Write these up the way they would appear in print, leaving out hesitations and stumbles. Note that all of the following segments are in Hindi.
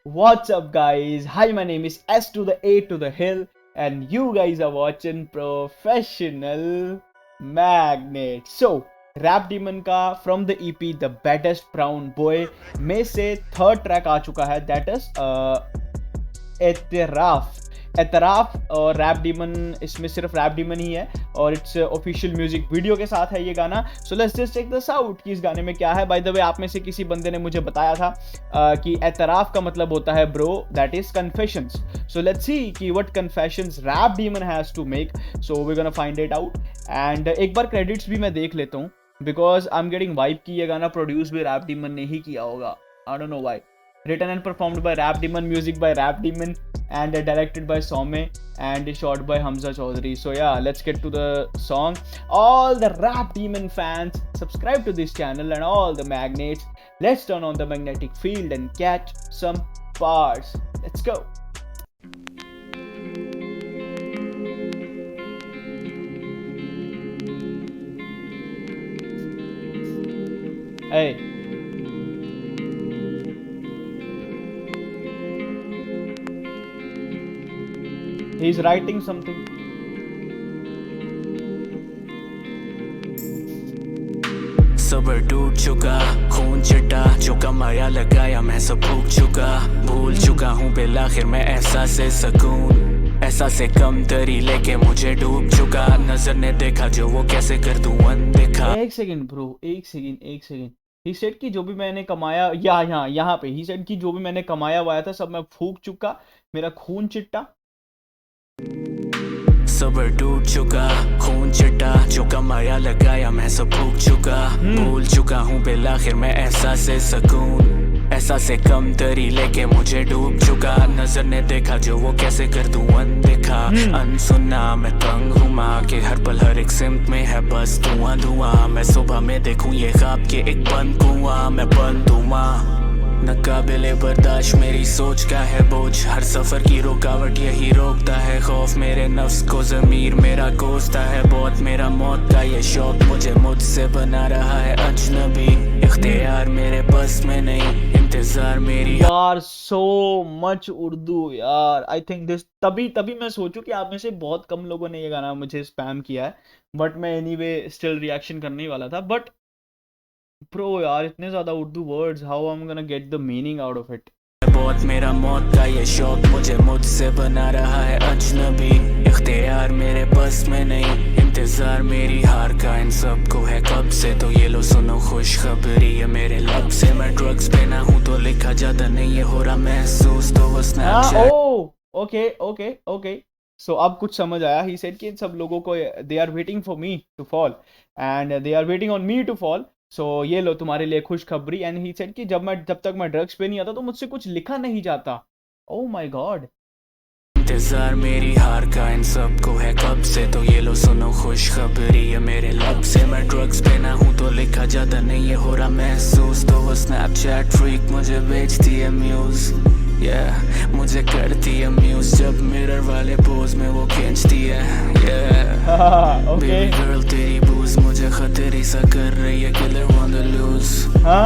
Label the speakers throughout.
Speaker 1: What's up, guys? Hi, my name is S to the A to the Hill, and you guys are watching Professional Magnet. So, Rap Demon का from the EP the bestest brown boy में से थर्ड ट्रैक आ चुका है, दैट इज एतराफ। एतराफ और रैप डीमन, इसमें सिर्फ रैप डीमन ही है और इट्स ऑफिशियल म्यूजिक वीडियो के साथ है ये गाना। So let's just check this out कि इस गाने में क्या है। बाय द वे, आप में से किसी बंदे ने मुझे बताया था कि एतराफ का मतलब होता है bro, that is confessions. So let's see कि what confessions Rap Demon has to make. So we gonna find it out. And एक बार क्रेडिट्स भी मैं देख लेता हूँ because I am getting vibe कि ये गाना प्रोड्यूस भी रैप डीमन ने ही किया होगा। I don't know why. Written and performed by Rap Demon, music by Rap Demon, and directed by Some, and shot by Hamza Chaudhary. So yeah, let's get to the song. All the Rap Demon fans, subscribe to this channel, and all the magnets, let's turn on the magnetic field and catch some parts. Let's go. Hey. He's writing something.
Speaker 2: सबर टूट चुका, खून चिटा, जो कमाया लगाया मैं सब भूल चुका। भूल चुका हूँ बिलाखिर मैं एहसास सकून, एहसास कम तरी लेके मुझे डूब चुका। नजर ने देखा जो वो कैसे कर दूं अनदेखा।
Speaker 1: एक सेकंड ब्रो, एक सेकंड। ही सेड कि जो भी मैंने कमाया, यहाँ पे ही सेड कि जो भी मैंने कमाया हुआ था सब मैं फूक चुका, मेरा खून चिट्टा।
Speaker 2: सबर टूट चुका, खून चिटा, जो कमाया लगाया मैं सब भूल चुका। भूल चुका हूँ बिलाखिर मैं एहसास सकून, एहसास कम तरी लेके मुझे डूब चुका। नजर ने देखा जो वो कैसे कर दूं अनदेखा। अनसुना मैं तंग हूँ माँ के, हर पल हर एक सिमत में है बस धुआं धुआं। मैं सुबह में देखूं ये ख्वाब के एक बंद कुआं, मैं बंद हूँ माँ। नाकाबिले बर्दाश्त मेरी सोच का है बोझ, हर सफर की रुकावट यही रोकता है। खौफ मेरे नफ्स को ज़मीर मेरा कोसता है बहुत, मेरा मौत का ये शौक मुझे मुझसे बना रहा है अजनबी। इख्तियार मेरे बस में नहीं, इंतजार मेरी।
Speaker 1: यार सो मच उर्दू यार। आई थिंक दिस तभी मैं सोचूं कि आप में से बहुत कम लोगों ने ये गाना मुझे स्पैम किया है, बट मैं एनीवे स्टिल रिएक्शन करने ही वाला था। बट प्रो यार, इतने ज्यादा Urdu words, how I am gonna get the meaning out of it.
Speaker 2: बहुत मेरा मौत का ये शौक मुझे मुझसे बना रहा है अजनबी। इख्तियार मेरे बस में नहीं, इंतजार मेरी हार का इन सबको है कब से। तो ये लो सुनो खुशखबरी ये मेरे लब से, मैं ड्रग्स पे ना हूँ तो लिखा जाता नहीं ये हो रहा महसूस। तो वो स्नैपचैट।
Speaker 1: ओके सो अब कुछ समझ आया। ही सेड कि सब लोगों को they are waiting for me to fall and they are waiting on me to fall. So ये लो तुम्हारे लिए खुशखबरी। एंड ही सेड कि जब तक मैं ड्रग्स पे नहीं आता तो मुझसे कुछ लिखा नहीं जाता। Oh my God.
Speaker 2: इंतजार मेरी हार का इन सबको है कब से। तो ये लो सुनो खुशखबरी ये मेरे लब से, मैं ड्रग्स पे ना हूँ तो लिखा जाता नहीं ये हो रहा महसूस। तो वो स्नैपचैट फ्रीक मुझे भेजती है म्यूज, मुझे करती है म्यूज जब मिरर वाले पोज में वो खींचती है। बेबी गर्ल तेरी बूज मुझे खतरे सा कर रही है, किलर वांट टू लूज।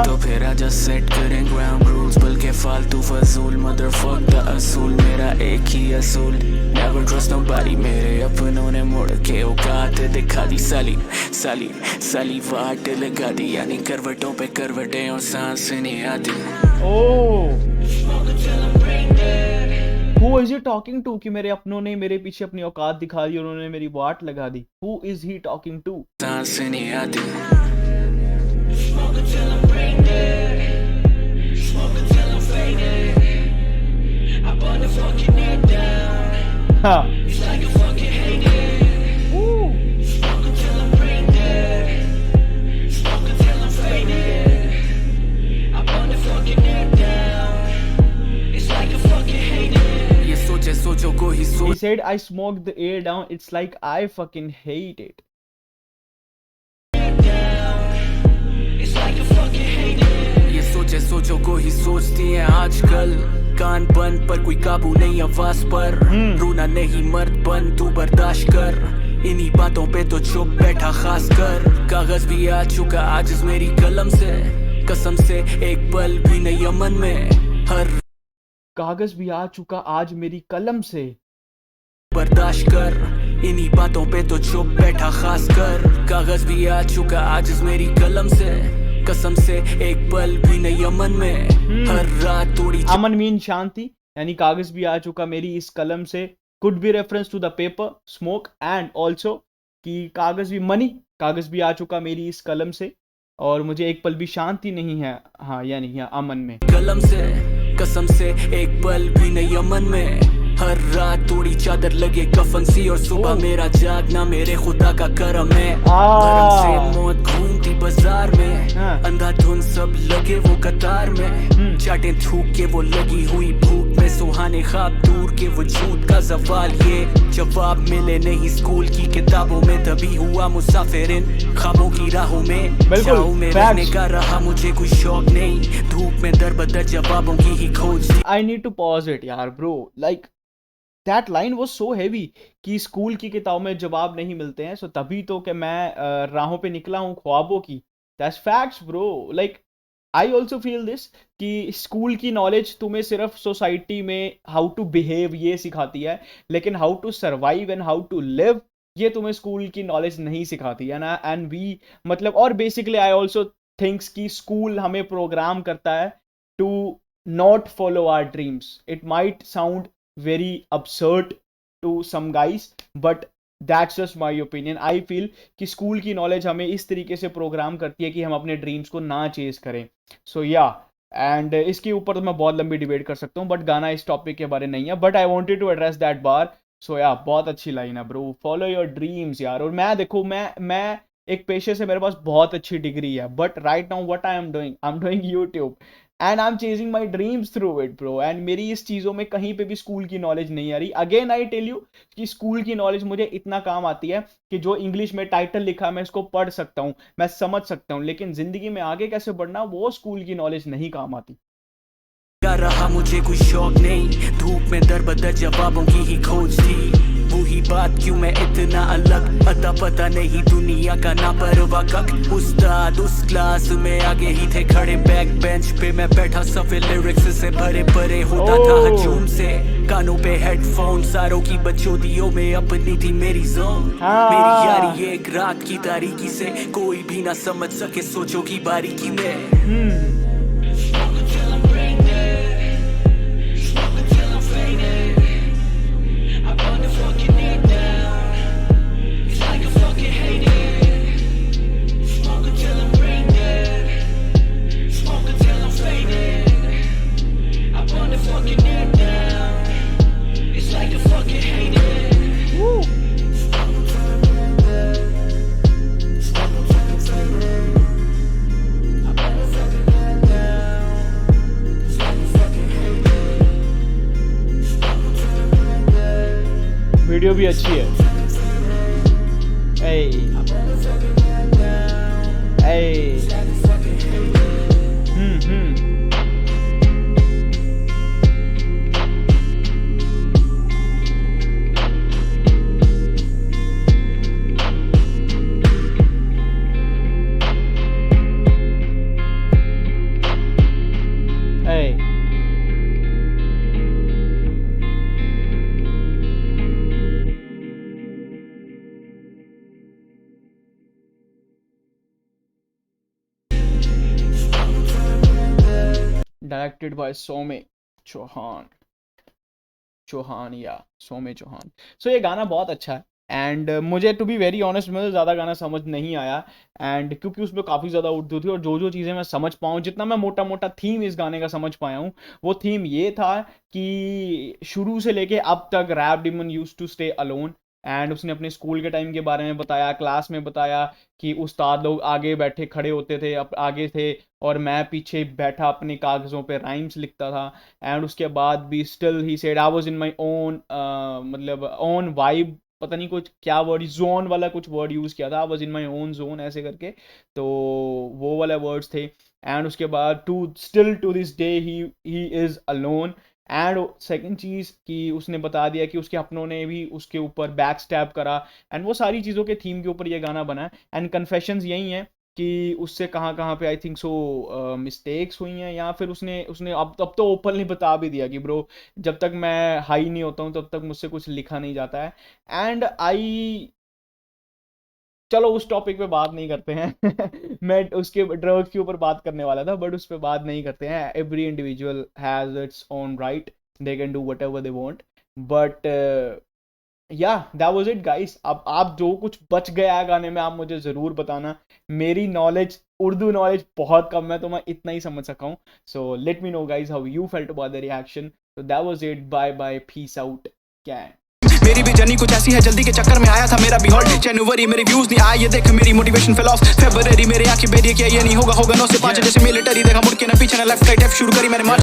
Speaker 2: तो फिर आजा सेट करें ग्राउंड रूल्स, बल्कि फालतू फजूल मदरफक द असूल मेरा एक ही असूल। नेवर ट्रस्ट नोबडी, मेरे अपनों ने मुड़ के औकात दिखा दी। साली वाट लगा दी, यानी करवटों पे करवटें और सांस नहीं आती।
Speaker 1: Who is he talking to कि मेरे अपनों ने मेरे पीछे अपनी औकात दिखा दी, उन्होंने मेरी वाट लगा दी। Who is he talking to?
Speaker 2: सांस नहीं आती।
Speaker 1: हाँ। He said I smoked the air down, it's like I fucking hate it.
Speaker 2: ये सोचों को ही सोचती हैं आजकल, कान बंद पर कोई काबू नहीं आवाज पर। रोना नहीं मर्द बन तू बर्दाश्त कर, इन्हीं बातों पे तो चुप बैठा खास कर। कागज भी आ चुका आजिज़ मेरी कलम से, कसम से एक पल भी नहीं अमन में। हर
Speaker 1: कागज भी आ चुका आज मेरी कलम से।
Speaker 2: बर्दाश्त कर इन्हीं बातों पे तो चुप बैठा खास कर। कागज भी आ चुका आज इस मेरी कलम से, कसम से एक पल भी नहीं अमन में। हर रात थोड़ी
Speaker 1: अमन मीन शांति, यानी कागज भी आ चुका मेरी इस कलम से could be reference to the paper smoke and also कि कागज भी मनी, कागज भी आ चुका मेरी इस कलम से और मुझे एक पल भी शांति नहीं है। हाँ यानी यहाँ अमन में
Speaker 2: कलम से, कसम से एक पल भी नहीं अमन में। हर रात थोड़ी चादर लगे कफन सी और सुबह मेरा जागना मेरे खुदा का करम है। करम से मौत घूमती बाजार में, अंधाधुंध सब लगे वो कतार में। चाटे थूक के वो लगी हुई भूख में, सुहाने ख्वाब दूर के वजूद का सवाल ये जवाब मिले नहीं स्कूल की किताबों में। तभी हुआ मुसाफिर इन ख्वाबों की राहों में, जाऊं में रहने का रहा मुझे कोई शौक नहीं। धूप में दर बदर जवाबों की ही खोज थी।
Speaker 1: I need to pause it यार bro, like that line was so heavy कि स्कूल की किताबों में जवाब नहीं मिलते हैं, सो तभी तो कि मैं राहों पे निकला हूँ ख्वाबों की। That's facts bro. Like I also feel this कि स्कूल की नॉलेज तुम्हें सिर्फ सोसाइटी में हाउ टू बिहेव ये सिखाती है, लेकिन how to survive and how to live ये तुम्हें स्कूल की नॉलेज नहीं सिखाती है ना। एंड वी मतलब और बेसिकली आई ऑल्सो थिंक्स कि स्कूल हमें प्रोग्राम करता है to not follow our dreams. It might sound very absurd to some guys, but that's just my opinion. I feel कि स्कूल की नॉलेज हमें इस तरीके से प्रोग्राम करती है कि हम अपने ड्रीम्स को ना चेज करें। सो या एंड इसके ऊपर तो मैं बहुत लंबी डिबेट कर सकता हूँ, बट गाना इस टॉपिक के बारे नहीं है, but I wanted to address that bar. So या बहुत अच्छी लाइन है ब्रो, फॉलो योर ड्रीम्स यार। और मैं देखो मैं एक पेशे से मेरे पास बहुत अच्छी डिग्री है, but right now what I am doing YouTube and I am chasing my dreams through it bro. And मेरी इस चीज़ों में कहीं पे भी स्कूल की नॉलेज नहीं आ रही। अगेन आई टेल यू कि स्कूल की नॉलेज मुझे इतना काम आती है कि जो इंग्लिश में टाइटल लिखा है मैं इसको पढ़ सकता हूँ, मैं समझ सकता हूँ, लेकिन जिंदगी में आगे कैसे बढ़ना वो स्कूल की नॉलेज नहीं काम आती।
Speaker 2: रहा मुझे कोई शौक नहीं, धूप में दर बदर जवाबों की ही खोज थी। वही बात क्यों मैं इतना अलग, अता पता नहीं दुनिया का ना परवा कक। उस्ताद उस क्लास में आगे ही थे खड़े, बैक बेंच पे मैं बैठा सफेद लिरिक्स से भरे परे होता था हजूम से। कानों पे हेडफोन सारों की बचौतियों में अपनी थी मेरी जोन। मेरी यारी एक रात की तारीकी से कोई भी ना समझ सके सोचों की बारीकी में।
Speaker 1: वीडियो भी अच्छी है। ए डायरेक्टेड बाय सोमे चौहान या सोमे चौहान। सो ये गाना बहुत अच्छा है एंड मुझे टू बी वेरी ऑनेस्ट मुझे ज़्यादा गाना समझ नहीं आया एंड क्योंकि उसमें काफ़ी ज़्यादा उर्दू थी और जो चीज़ें मैं समझ पाऊँ, जितना मैं मोटा मोटा थीम इस गाने का समझ पाया हूँ वो थीम ये था कि शुरू से लेके अब तक Rap Demon use to stay alone. And उसने अपने स्कूल के टाइम के बारे में बताया, क्लास में बताया कि उस्ताद लोग आगे बैठे खड़े होते थे, आगे थे और मैं पीछे बैठा अपने कागज़ों पे राइम्स लिखता था। एंड उसके बाद भी still he said I was in my own मतलब ओन वाइब, पता नहीं कुछ क्या वर्ड जोन वाला कुछ वर्ड यूज़ किया था, I was in my own zone ऐसे करके, तो वो वाले वर्ड्स थे। एंड उसके बाद to still to this day he is alone. And second चीज़ कि उसने बता दिया कि उसके अपनों ने भी उसके ऊपर बैक स्टैब करा एंड वो सारी चीज़ों के थीम के ऊपर ये गाना बना है। एंड कन्फेशंस यही है कि उससे कहाँ-कहाँ पे आई थिंक सो मिस्टेक्स हुई हैं, या फिर उसने उसने अब तो ओपनली बता भी दिया कि ब्रो जब तक मैं हाई नहीं होता हूँ तब तक मुझसे कुछ लिखा नहीं जाता है। एंड चलो उस टॉपिक पे बात नहीं करते हैं। मैं उसके ड्रग्स के ऊपर बात करने वाला था, बट उस पे बात नहीं करते हैं। Every individual has its own right, they can do whatever they want, but या दैट वाज इट गाइस। अब आप जो कुछ बच गया है गाने में आप मुझे ज़रूर बताना। मेरी नॉलेज, उर्दू नॉलेज बहुत कम है, तो मैं इतना ही समझ सका हूँ। So let me know guys how you felt about the reaction. So that was it, bye bye, peace out, Ken.
Speaker 3: मेरी भी जर्नी कुछ ऐसी है, जल्दी के चक्कर में आया था मेरा भी हॉल्ट। जनवरी मेरे व्यूज नहीं आए, ये देख मेरी मोटिवेशन फेल ऑफ। फेब्रुअरी मेरे आंखें बेरी किया, ये नहीं होगा 9 से 5 जैसे मिलिटरी। देखा मुड़ के ना पीछे ना लेफ्ट राइट, एफ शुरू करी मैंने मार्च।